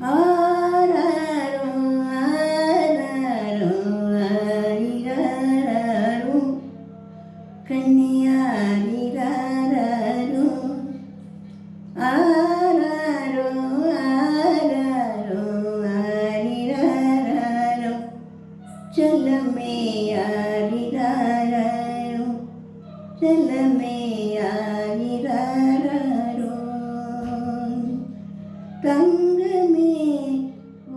ஆராரோ ஆராரோ ஆரிராரோ கண்ணியாரிராரோ ஆராரோ ஆராரோ ஆரிராரோ செல்லமே ஆரிராரோ செல்லமே ஆரிராரோ தங்கமே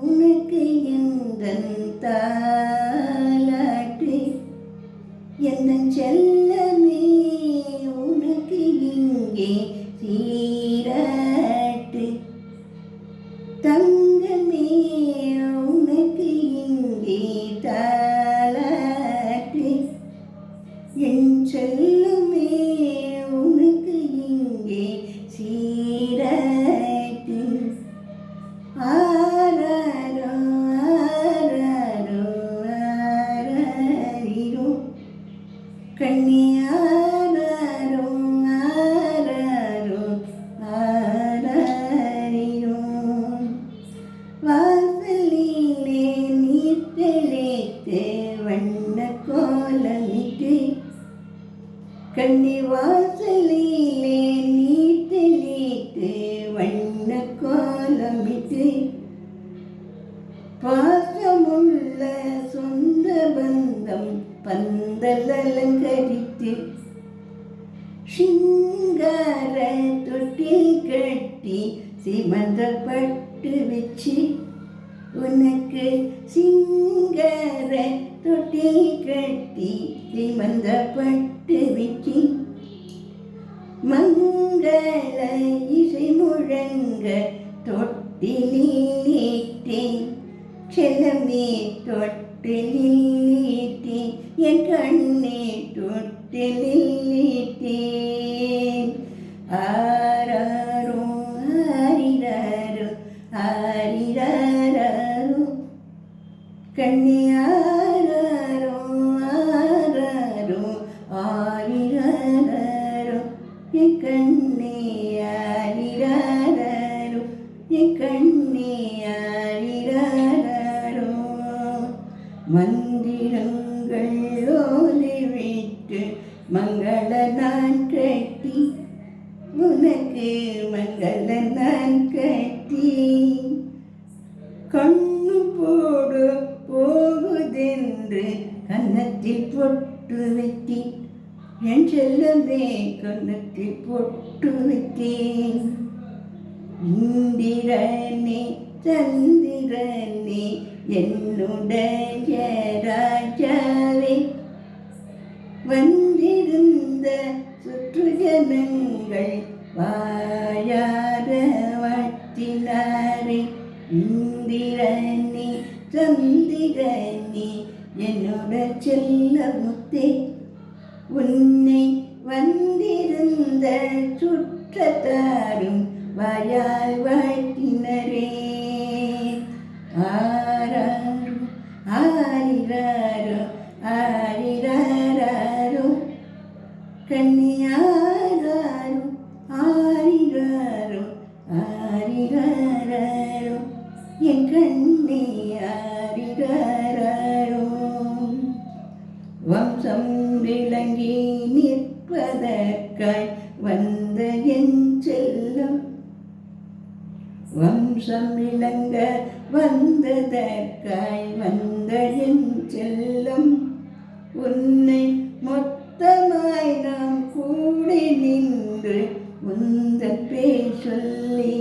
உனக்கு எந்தன் தாலாட்டு எந்தன் செல்லமே உனக்கு இங்கே சீராட்டு தங்கமே உனக்கு இங்கே தாலாட்டு என் செல்லமே உனக்கு இங்கே சீராட்டு ஆராரோ ஆராரோ ஆராரிரோ கண்ணியாராரோ ஆராரோ ஆராரிரோ வாசலிலே நீர் தெளித்து வண்ண கோலமிட்டு கண்ணி வாசலிலே நீர் தெளித்து வண்ண கோலமிட்டு பாசமுள்ள சொந்த பந்தம் பந்தல் அலங்கரித்து சிங்கார தொட்டில் கட்டி சிமந்த பட்டு வச்சு உனக்கு சிங்கார தொட்டில் கட்டி சிமந்த பட்டு வச்சு மங்கள இசை முழங்க தொட்டிலேட்டேன் செல்லமே தொட்டிலேட்டேன் என் கண்ணே தொட்டிலேட்டேன் ஆராரோ ஆரிராரோ ஆரிராரோ கண்ணே ஆராரோ ஆராரோ ஆரிராரோ என் கண்ணே ஆரிராரோ என் கண்ணே ஆரிராரோ மந்திரங்கள் ஓதிவிட்டு மங்கள நான் கட்டி உனக்கு மங்கள நான் கட்டி கண்ணு போடு போகுதென்று கன்னத்தில் பொட்டு வைத்தி என் செல்லமே கன்னத்தில் பொட்டு வைத்தேன் இந்திரனே சந்திரனே என்னுடைய ராஜாவே வந்திருந்த சுற்றுஜனங்கள் வாயார வாழ்த்தினாரே இந்திரனே சந்திரனே என்னோட செல்ல முத்தே உன்னை வந்திருந்த சுற்றத்தாரும் வாயால் வாழ்த்தினரே ஆராரோ ஆரிராரோ ஆரிராரோ கண்ணியாராரோ ஆரிராரோ ஆரிராரோ என் கண்ணே ஆரிராரோ வம்சம் விளங்கி நிற்பதற்காய் வந்த என் செல்லம் வம்சம் விளங்க வந்ததற்காய் வந்த என் செல்லம் உன்னை மொத்தமாய் நாம் கூடி நின்று உந்தன் பேர் சொல்லி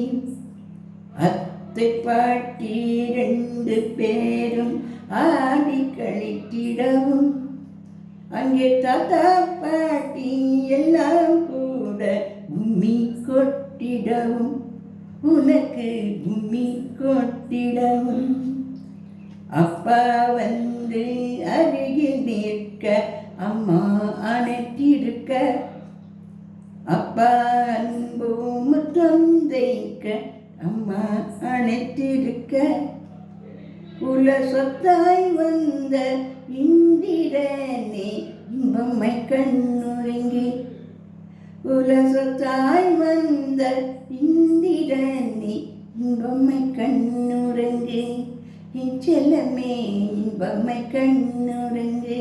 அத்தை பாட்டி 2 பேரும் ஆடி கழித்திடவும் அங்கே தாத்தா பாட்டி எல்லாம் கூட கும்மி கொட்டிடவும் உனக்கு கும்மி கொட்டிடவும் அப்பா வந்து அருகில் நிற்க அம்மா அணைத்திருக்க அப்பா அன்பு முத்தம் தைக்க அம்மா அணைத்திருக்க குல சொத்தாய் வந்த இந்திரனே இன்பம்மை கண்ணுறங்கி குல சொத்தாய் வந்த இந்திரனே இன்பம்மை கண்ணுறங்கு என் செல்லமே இன்பம்மை கண்ணுறங்கு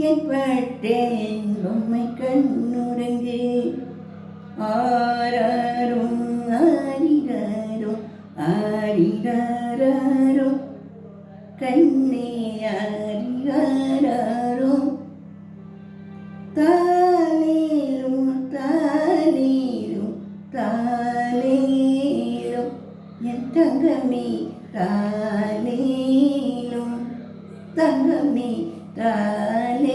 என் பட்டேன் இன்பம்மை கண்ணுறங்கு ஆராரோ ஆரிராரோ ஆரிராரோ கண்ணே ஆரிராரோ தாலேலும் தாலேலும் தாலேலும் என் தங்கமே தாலேலும் தங்கமே தாலேலும்